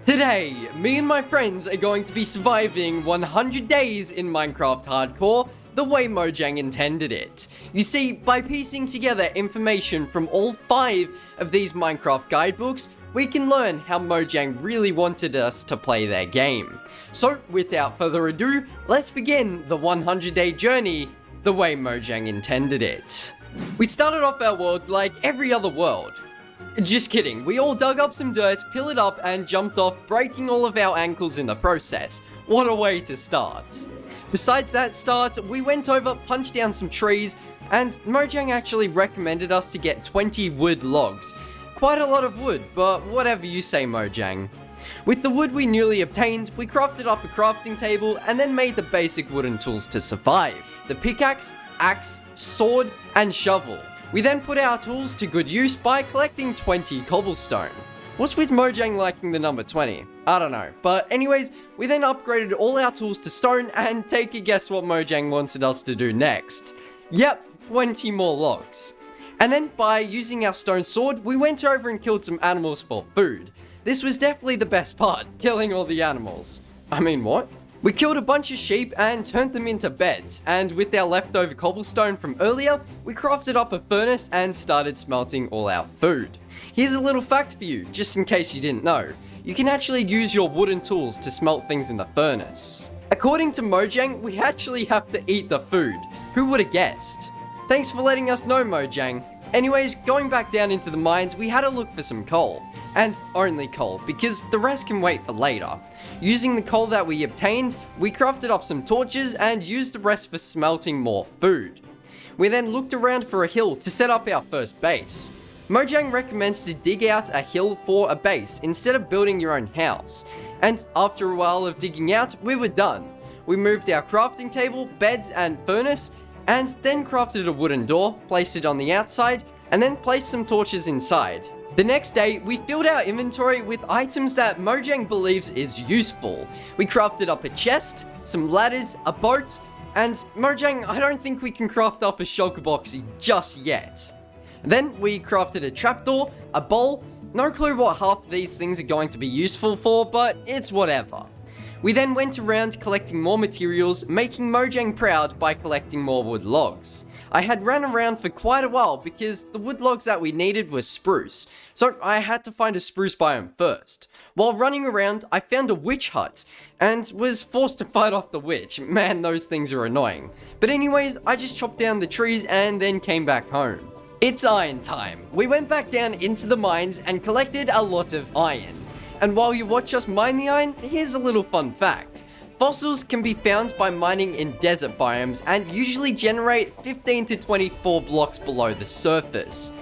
Today, me and my friends are going to be surviving 100 days in Minecraft Hardcore the way Mojang intended it. You see, by piecing together information from all 5 of these Minecraft guidebooks, we can learn how Mojang really wanted us to play their game. So, without further ado, let's begin the 100-day journey the way Mojang intended it. We started off our world like every other world. Just kidding, we all dug up some dirt, pilled it up, and jumped off, breaking all of our ankles in the process. What a way to start. Besides that start, we went over, punched down some trees, and Mojang actually recommended us to get 20 wood logs. Quite a lot of wood, but whatever you say, Mojang. With the wood we newly obtained, we crafted up a crafting table and then made the basic wooden tools to survive. The pickaxe, axe, sword, and shovel. We then put our tools to good use by collecting 20 cobblestone. What's with Mojang liking the number 20? I don't know. But anyways, we then upgraded all our tools to stone, and take a guess what Mojang wanted us to do next. Yep, 20 more logs. And then by using our stone sword, we went over and killed some animals for food. This was definitely the best part, killing all the animals. I mean, what? We killed a bunch of sheep and turned them into beds, and with our leftover cobblestone from earlier, we crafted up a furnace and started smelting all our food. Here's a little fact for you, just in case you didn't know. You can actually use your wooden tools to smelt things in the furnace. According to Mojang, we actually have to eat the food. Who would have guessed? Thanks for letting us know, Mojang. Anyways, going back down into the mines, we had to look for some coal. And only coal, because the rest can wait for later. Using the coal that we obtained, we crafted up some torches and used the rest for smelting more food. We then looked around for a hill to set up our first base. Mojang recommends to dig out a hill for a base instead of building your own house. And after a while of digging out, we were done. We moved our crafting table, beds, and furnace, and then crafted a wooden door, placed it on the outside, and then placed some torches inside. The next day, we filled our inventory with items that Mojang believes is useful. We crafted up a chest, some ladders, a boat, and Mojang, I don't think we can craft up a shulker box just yet. Then we crafted a trapdoor, a bowl, no clue what half of these things are going to be useful for, but it's whatever. We then went around collecting more materials, making Mojang proud by collecting more wood logs. I had run around for quite a while because the wood logs that we needed were spruce, so I had to find a spruce biome first. While running around, I found a witch hut, and was forced to fight off the witch. Man, those things are annoying. But anyways, I just chopped down the trees and then came back home. It's iron time. We went back down into the mines and collected a lot of iron. And while you watch us mine the iron, here's a little fun fact. Fossils can be found by mining in desert biomes and usually generate 15 to 24 blocks below the surface.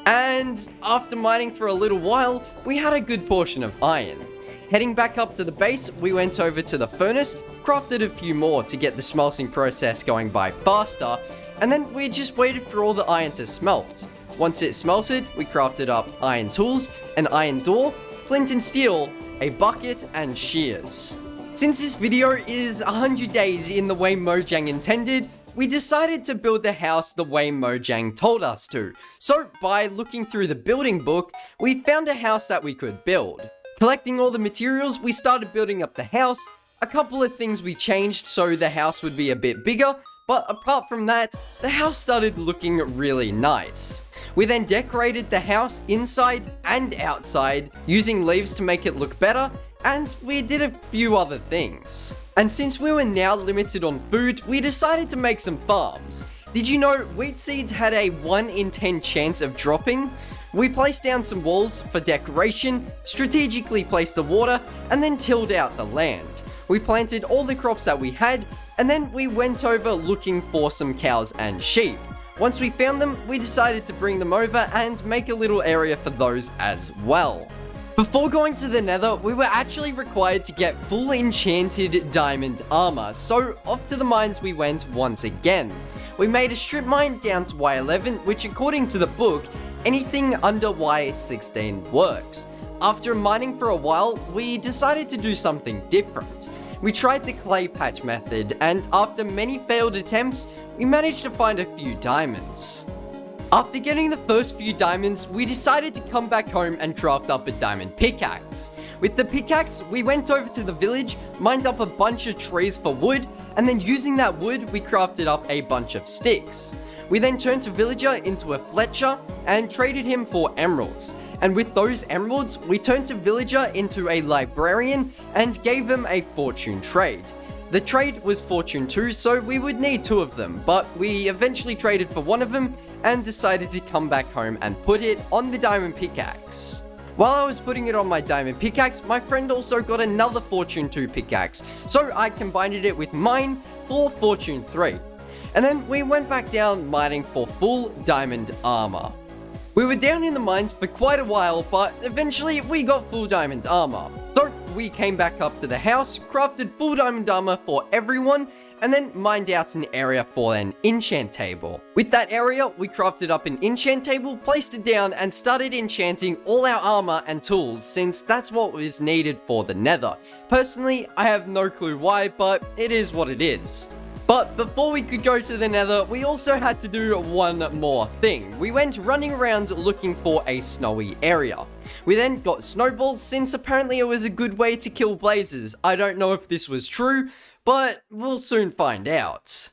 And after mining for a little while, we had a good portion of iron. Heading back up to the base, we went over to the furnace, crafted a few more to get the smelting process going by faster, and then we just waited for all the iron to smelt. Once it smelted, we crafted up iron tools, an iron door, flint and steel, a bucket, and shears. Since this video is 100 days in the way Mojang intended, we decided to build the house the way Mojang told us to. So by looking through the building book, we found a house that we could build. Collecting all the materials, we started building up the house. A couple of things we changed so the house would be a bit bigger, but apart from that, the house started looking really nice. We then decorated the house inside and outside, using leaves to make it look better, and we did a few other things. And since we were now limited on food, we decided to make some farms. Did you know wheat seeds had a 1 in 10 chance of dropping? We placed down some walls for decoration, strategically placed the water, and then tilled out the land. We planted all the crops that we had, and then we went over looking for some cows and sheep. Once we found them, we decided to bring them over and make a little area for those as well. Before going to the nether, we were actually required to get full enchanted diamond armor, so off to the mines we went once again. We made a strip mine down to Y11, which according to the book, anything under Y16 works. After mining for a while, we decided to do something different. We tried the clay patch method, and after many failed attempts, we managed to find a few diamonds. After getting the first few diamonds, we decided to come back home and craft up a diamond pickaxe. With the pickaxe, we went over to the village, mined up a bunch of trees for wood, and then using that wood, we crafted up a bunch of sticks. We then turned a villager into a Fletcher and traded him for emeralds. And with those emeralds, we turned a villager into a librarian and gave them a fortune trade. The trade was fortune 2, so we would need 2 of them, but we eventually traded for 1 of them and decided to come back home and put it on the diamond pickaxe. While I was putting it on my diamond pickaxe, my friend also got another fortune 2 pickaxe, so I combined it with mine for fortune 3. And then we went back down mining for full diamond armor. We were down in the mines for quite a while, but eventually we got full diamond armor. So we came back up to the house, crafted full diamond armor for everyone, and then mined out an area for an enchant table. With that area, we crafted up an enchant table, placed it down, and started enchanting all our armor and tools, since that's what was needed for the nether. Personally, I have no clue why, but it is what it is. But before we could go to the nether, we also had to do one more thing. We went running around looking for a snowy area. We then got snowballs, since apparently it was a good way to kill blazes. I don't know if this was true, but we'll soon find out.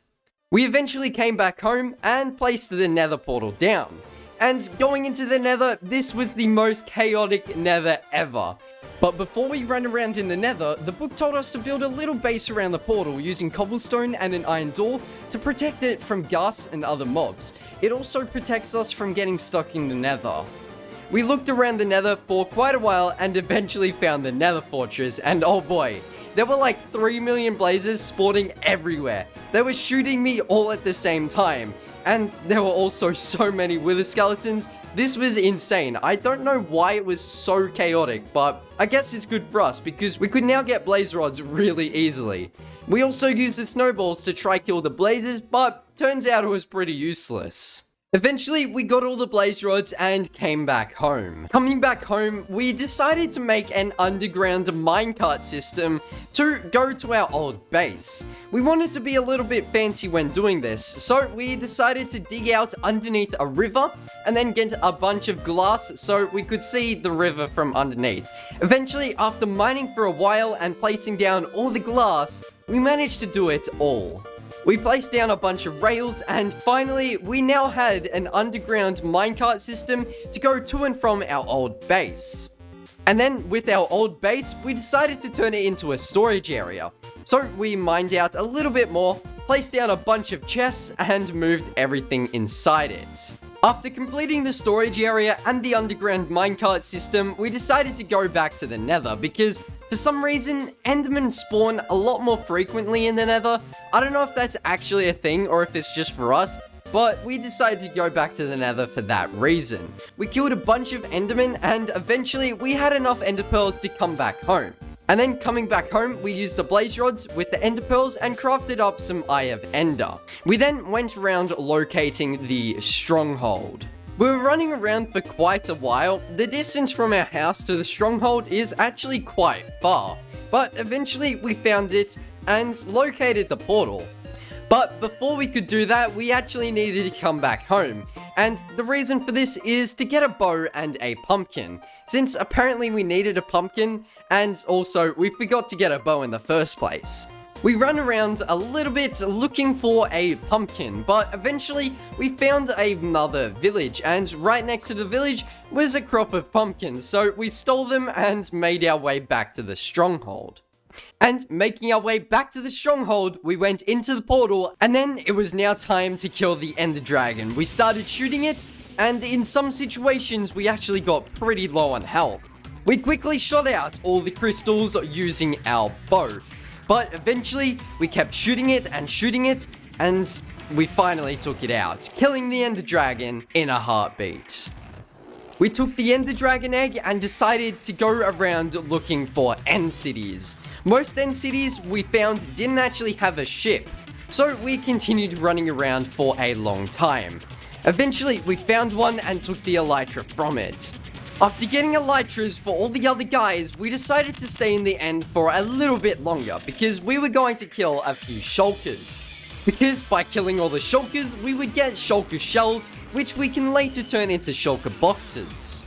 We eventually came back home and placed the nether portal down. And going into the nether, this was the most chaotic nether ever. But before we ran around in the nether, the book told us to build a little base around the portal using cobblestone and an iron door to protect it from ghasts and other mobs. It also protects us from getting stuck in the nether. We looked around the nether for quite a while and eventually found the nether fortress, and oh boy, there were like 3 million blazes spawning everywhere. They were shooting me all at the same time. And there were also so many wither skeletons. This was insane. I don't know why it was so chaotic, but I guess it's good for us because we could now get blaze rods really easily. We also used the snowballs to try kill the blazes, but turns out it was pretty useless. Eventually, we got all the blaze rods and came back home. Coming back home, we decided to make an underground minecart system to go to our old base. We wanted to be a little bit fancy when doing this, so we decided to dig out underneath a river and then get a bunch of glass so we could see the river from underneath. Eventually, after mining for a while and placing down all the glass, we managed to do it all. We placed down a bunch of rails, and finally, we now had an underground minecart system to go to and from our old base. And then, with our old base, we decided to turn it into a storage area. So we mined out a little bit more, placed down a bunch of chests, and moved everything inside it. After completing the storage area and the underground minecart system, we decided to go back to the nether because for some reason, Endermen spawn a lot more frequently in the nether. I don't know if that's actually a thing or if it's just for us, but we decided to go back to the nether for that reason. We killed a bunch of Endermen and eventually we had enough ender pearls to come back home. And then coming back home, we used the blaze rods with the ender pearls and crafted up some Eye of Ender. We then went around locating the stronghold. We were running around for quite a while. The distance from our house to the stronghold is actually quite far, but eventually we found it and located the portal. But before we could do that, we actually needed to come back home, and the reason for this is to get a bow and a pumpkin, since apparently we needed a pumpkin, and also we forgot to get a bow in the first place. We ran around a little bit looking for a pumpkin, but eventually we found another village, and right next to the village was a crop of pumpkins, so we stole them and made our way back to the stronghold. And making our way back to the stronghold, we went into the portal, and then it was now time to kill the Ender Dragon. We started shooting it, and in some situations we actually got pretty low on health. We quickly shot out all the crystals using our bow. But eventually, we kept shooting it, and we finally took it out, killing the Ender Dragon in a heartbeat. We took the Ender Dragon egg and decided to go around looking for end cities. Most end cities we found didn't actually have a ship, so we continued running around for a long time. Eventually, we found one and took the Elytra from it. After getting Elytras for all the other guys, we decided to stay in the end for a little bit longer because we were going to kill a few shulkers. Because by killing all the shulkers, we would get shulker shells, which we can later turn into shulker boxes.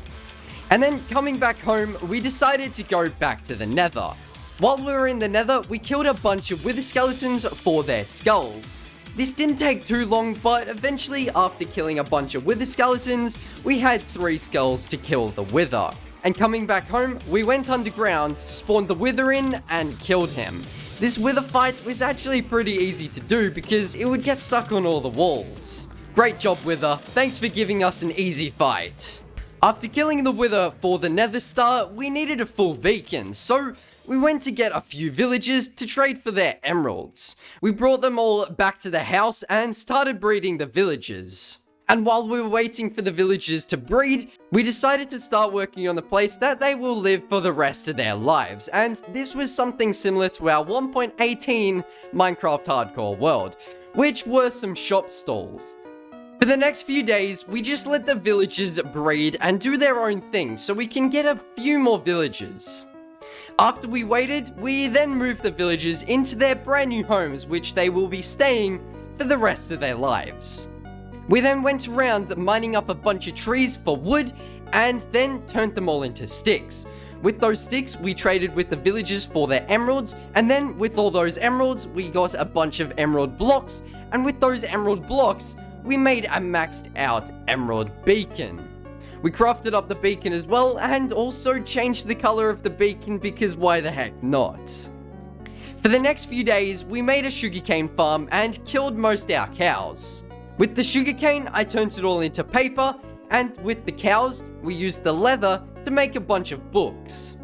And then coming back home, we decided to go back to the nether. While we were in the nether, we killed a bunch of wither skeletons for their skulls. This didn't take too long, but eventually after killing a bunch of wither skeletons, we had 3 skulls to kill the wither. And coming back home, we went underground, spawned the wither in, and killed him. This wither fight was actually pretty easy to do because it would get stuck on all the walls. Great job, wither. Thanks for giving us an easy fight. After killing the wither for the nether star, we needed a full beacon, so we went to get a few villagers to trade for their emeralds. We brought them all back to the house and started breeding the villagers. And while we were waiting for the villagers to breed, we decided to start working on the place that they will live for the rest of their lives. And this was something similar to our 1.18 Minecraft hardcore world, which were some shop stalls. For the next few days, we just let the villagers breed and do their own thing so we can get a few more villagers. After we waited, we then moved the villagers into their brand new homes, which they will be staying for the rest of their lives. We then went around mining up a bunch of trees for wood and then turned them all into sticks. With those sticks, we traded with the villagers for their emeralds, and then with all those emeralds, we got a bunch of emerald blocks, and with those emerald blocks, we made a maxed out emerald beacon. We crafted up the beacon as well and also changed the color of the beacon because why the heck not? For the next few days, we made a sugarcane farm and killed most our cows. With the sugarcane, I turned it all into paper, and with the cows, we used the leather to make a bunch of books.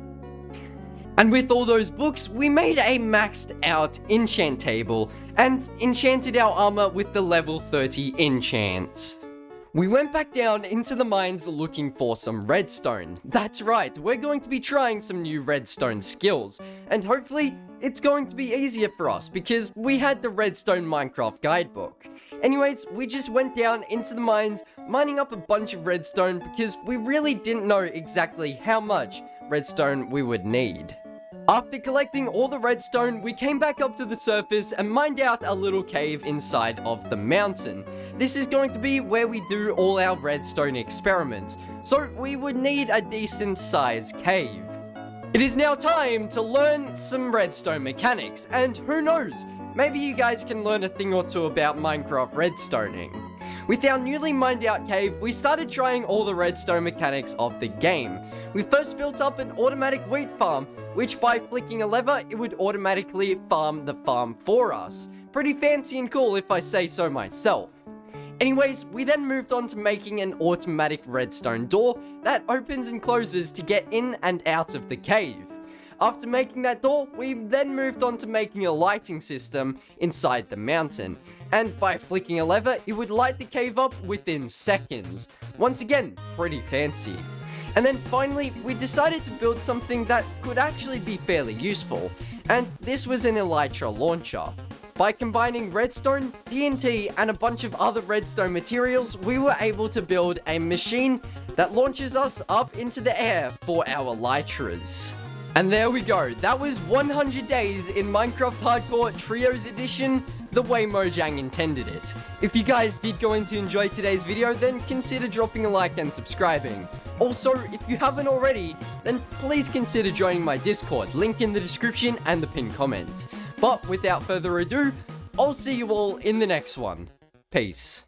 And with all those books, we made a maxed out enchant table and enchanted our armor with the level 30 enchants. We went back down into the mines looking for some redstone. That's right, we're going to be trying some new redstone skills, and hopefully it's going to be easier for us because we had the redstone Minecraft guidebook. Anyways, we just went down into the mines, mining up a bunch of redstone because we really didn't know exactly how much redstone we would need. After collecting all the redstone, we came back up to the surface and mined out a little cave inside of the mountain. This is going to be where we do all our redstone experiments, so we would need a decent sized cave. It is now time to learn some redstone mechanics, and who knows, maybe you guys can learn a thing or two about Minecraft redstoning. With our newly mined out cave, we started trying all the redstone mechanics of the game. We first built up an automatic wheat farm, which by flicking a lever, it would automatically farm the farm for us. Pretty fancy and cool if I say so myself. Anyways, we then moved on to making an automatic redstone door that opens and closes to get in and out of the cave. After making that door, we then moved on to making a lighting system inside the mountain. And by flicking a lever, it would light the cave up within seconds. Once again, pretty fancy. And then finally, we decided to build something that could actually be fairly useful. And this was an Elytra Launcher. By combining redstone, TNT, and a bunch of other redstone materials, we were able to build a machine that launches us up into the air for our elytras. And there we go, that was 100 days in Minecraft Hardcore Trios Edition, the way Mojang intended it. If you guys did go in to enjoy today's video, then consider dropping a like and subscribing. Also, if you haven't already, then please consider joining my Discord, link in the description and the pinned comment. But without further ado, I'll see you all in the next one. Peace.